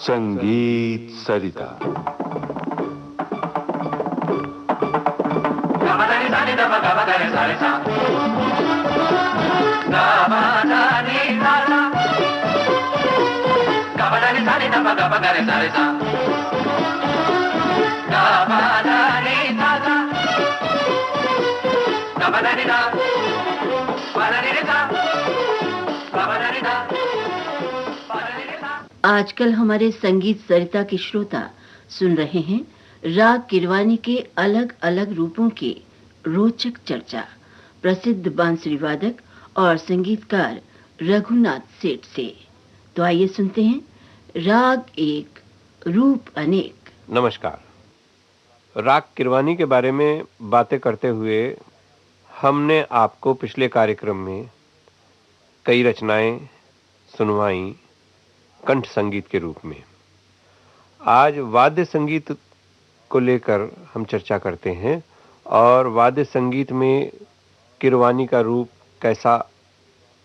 संगीत सरिता। आजकल हमारे संगीत सरिता के श्रोता सुन रहे हैं राग किरवानी के अलग अलग रूपों की रोचक चर्चा प्रसिद्ध बांसुरी वादक और संगीतकार रघुनाथ सेठ से। तो आइए सुनते हैं राग एक रूप अनेक। नमस्कार। राग किरवानी के बारे में बातें करते हुए हमने आपको पिछले कार्यक्रम में कई रचनाएं सुनवाई कंठ संगीत के रूप में। आज वाद्य संगीत को लेकर हम चर्चा करते हैं और वाद्य संगीत में किरवानी का रूप कैसा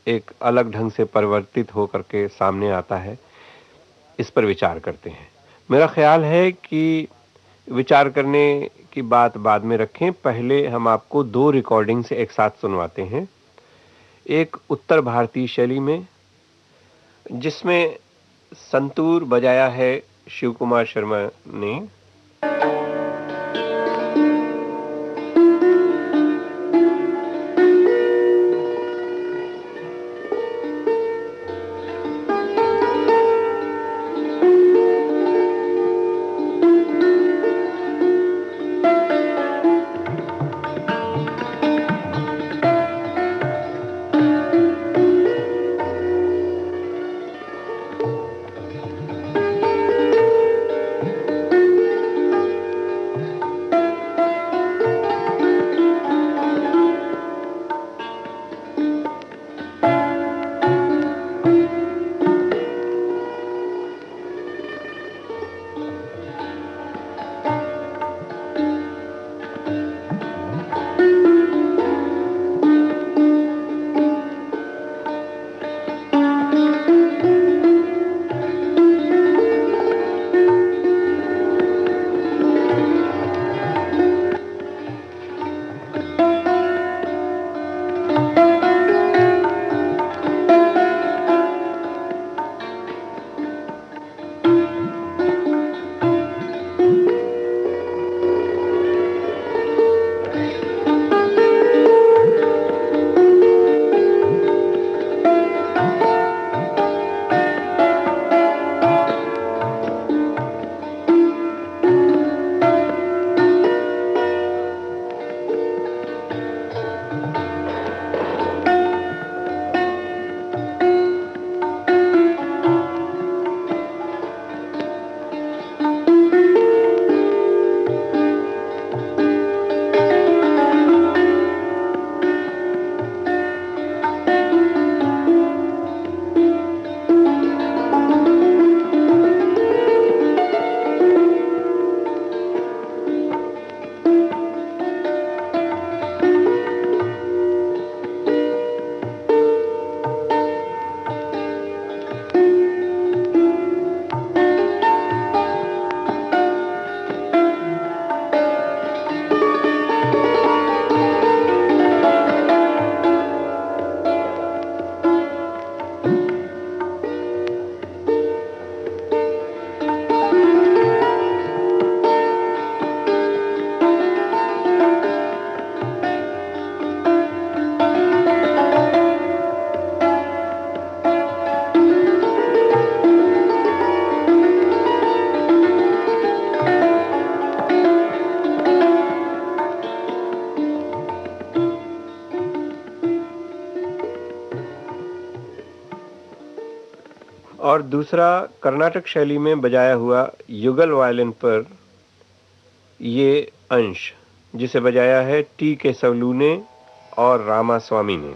एक अलग ढंग से परिवर्तित होकर के सामने आता है, इस पर विचार करते हैं। मेरा ख्याल है कि विचार करने की बात बाद में रखें, पहले हम आपको 2 रिकॉर्डिंग्स एक साथ सुनवाते हैं। एक उत्तर भारतीय शैली में जिसमें संतूर बजाया है शिव कुमार शर्मा ने, और दूसरा कर्नाटक शैली में बजाया हुआ युगल वायलिन पर ये अंश, जिसे बजाया है टी केसवलू ने और रामास्वामी ने।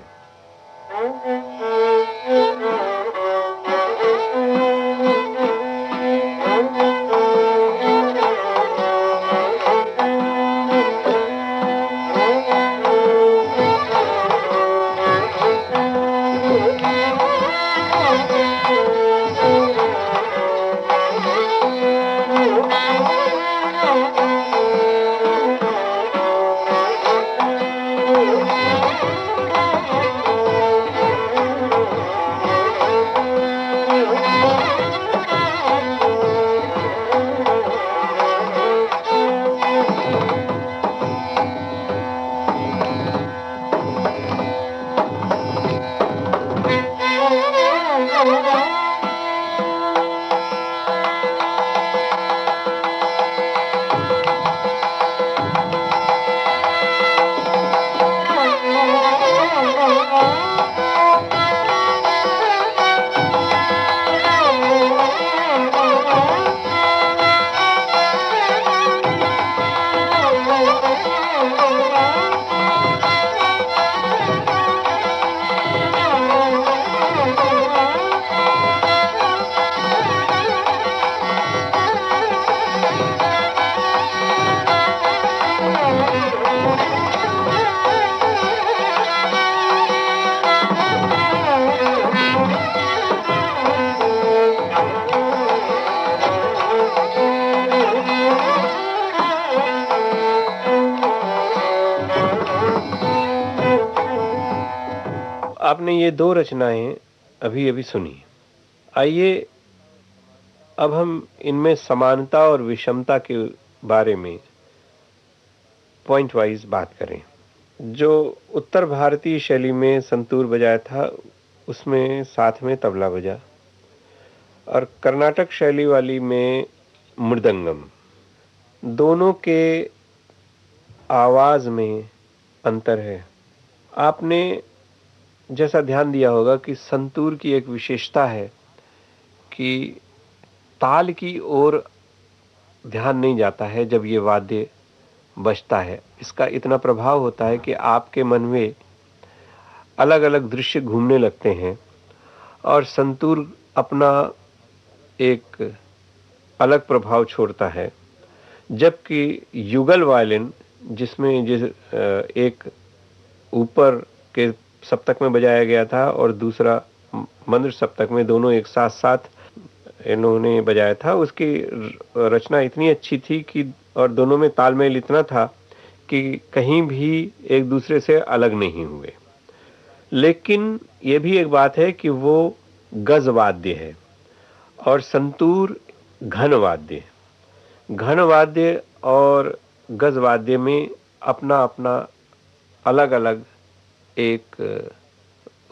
आपने ये 2 रचनाएं अभी अभी सुनी। आइए अब हम इनमें समानता और विषमता के बारे में पॉइंट वाइज बात करें। जो उत्तर भारतीय शैली में संतूर बजाया था उसमें साथ में तबला बजा, और कर्नाटक शैली वाली में मृदंगम। दोनों के आवाज में अंतर है। आपने जैसा ध्यान दिया होगा कि संतूर की एक विशेषता है कि ताल की ओर ध्यान नहीं जाता है जब ये वाद्य बजता है। इसका इतना प्रभाव होता है कि आपके मन में अलग अलग दृश्य घूमने लगते हैं, और संतूर अपना एक अलग प्रभाव छोड़ता है। जबकि युगल वायलिन, जिसमें एक ऊपर के सप्तक में बजाया गया था और दूसरा मंद्र सप्तक में, दोनों एक साथ साथ इन्होंने बजाया था, उसकी रचना इतनी अच्छी थी कि और दोनों में तालमेल इतना था कि कहीं भी एक दूसरे से अलग नहीं हुए। लेकिन ये भी एक बात है कि वो गज वाद्य है और संतूर घन वाद्य है। घन वाद्य और गज वाद्य में अपना अपना अलग अलग एक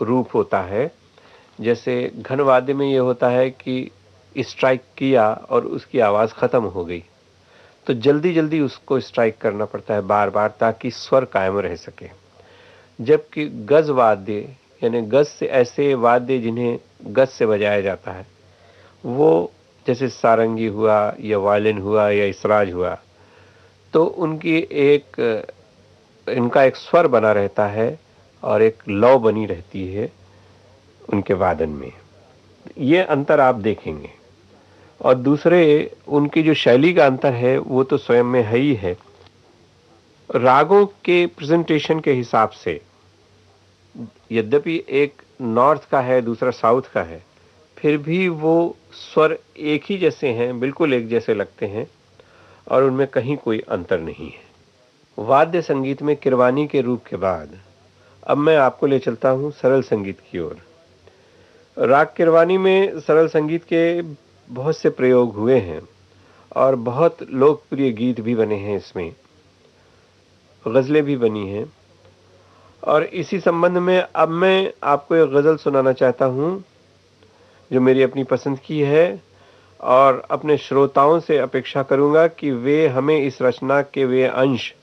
रूप होता है। जैसे घन वाद्य में ये होता है कि स्ट्राइक किया और उसकी आवाज खत्म हो गई, तो जल्दी जल्दी उसको स्ट्राइक करना पड़ता है बार बार, ताकि स्वर कायम रह सके। जबकि गज वाद्य यानी गज से, ऐसे वाद्य जिन्हें गज से बजाया जाता है, वो जैसे सारंगी हुआ या वायलिन हुआ या इसराज हुआ, तो इनका एक स्वर बना रहता है और एक लौ बनी रहती है उनके वादन में। ये अंतर आप देखेंगे। और दूसरे, उनकी जो शैली का अंतर है वो तो स्वयं में है ही है। रागों के प्रेजेंटेशन के हिसाब से, यद्यपि एक नॉर्थ का है दूसरा साउथ का है, फिर भी वो स्वर एक ही जैसे हैं, बिल्कुल एक जैसे लगते हैं और उनमें कहीं कोई अंतर नहीं है। वाद्य संगीत में किरवानी के रूप के बाद अब मैं आपको ले चलता हूं सरल संगीत की ओर। राग किरवानी में सरल संगीत के बहुत से प्रयोग हुए हैं और बहुत लोकप्रिय गीत भी बने हैं, इसमें गजलें भी बनी हैं। और इसी संबंध में अब मैं आपको एक गजल सुनाना चाहता हूं जो मेरी अपनी पसंद की है, और अपने श्रोताओं से अपेक्षा करूंगा कि वे हमें इस रचना के वे अंश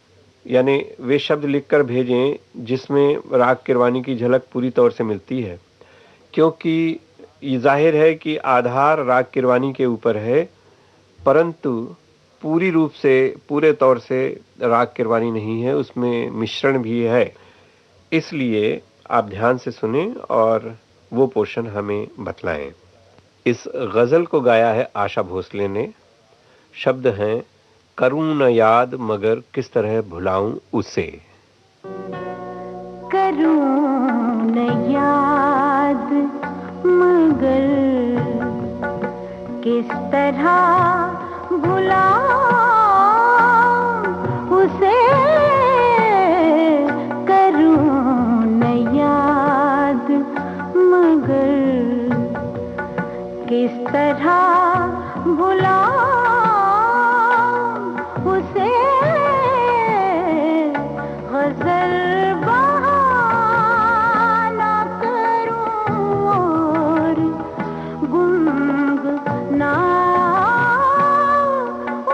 यानी वे शब्द लिखकर भेजें जिसमें राग किरवानी की झलक पूरी तौर से मिलती है, क्योंकि ये जाहिर है कि आधार राग किरवानी के ऊपर है, परंतु पूरी रूप से, पूरे तौर से राग किरवानी नहीं है, उसमें मिश्रण भी है। इसलिए आप ध्यान से सुनें और वो पोर्शन हमें बतलाएं। इस गजल को गाया है आशा भोसले ने। शब्द हैं, करूं न याद मगर किस तरह भुलाऊं उसे। करूं न याद मगर किस तरह भुलाऊं उसे। करूं न याद मगर किस तरह भुलाऊं उसे। गजल बहाना करूं और गुनगुनाऊं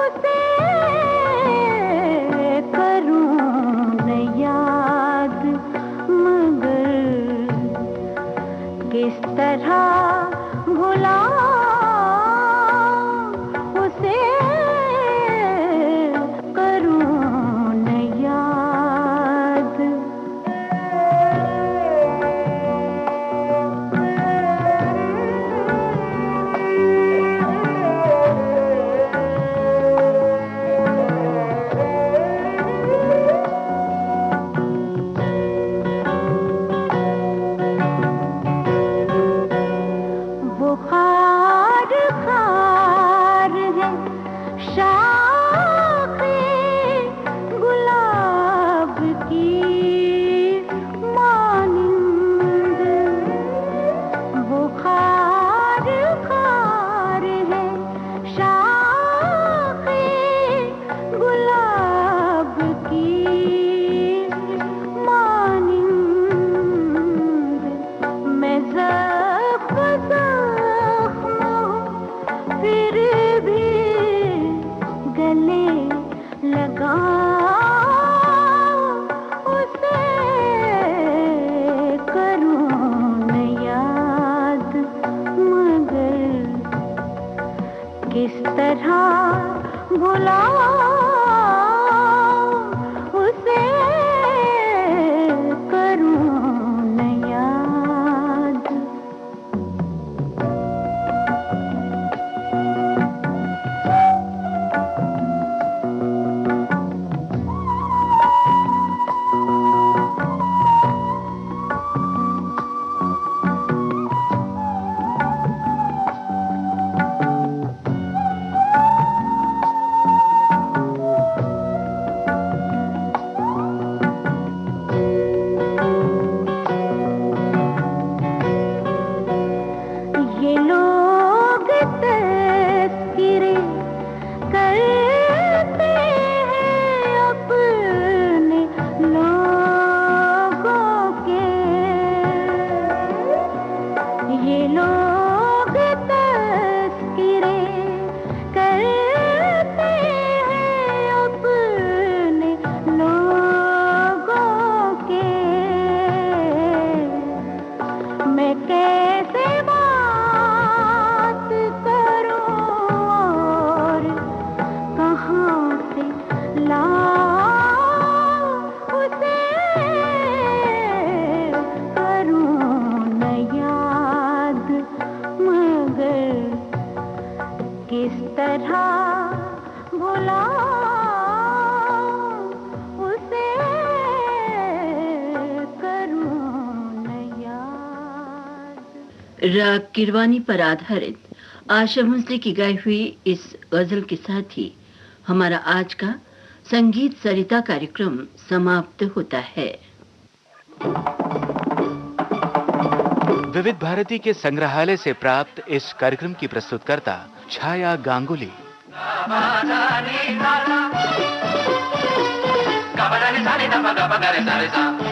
उसे। करूं न याद मगर किस तरह भुलाऊं राग किरवानी पर आधारित आशा भोसले की गाई हुई इस गजल के साथ ही हमारा आज का संगीत सरिता कार्यक्रम समाप्त होता है। विविध भारती के संग्रहालय से प्राप्त इस कार्यक्रम की प्रस्तुतकर्ता छाया Ganguly. Gabadani sani da ba gabadani sani sa.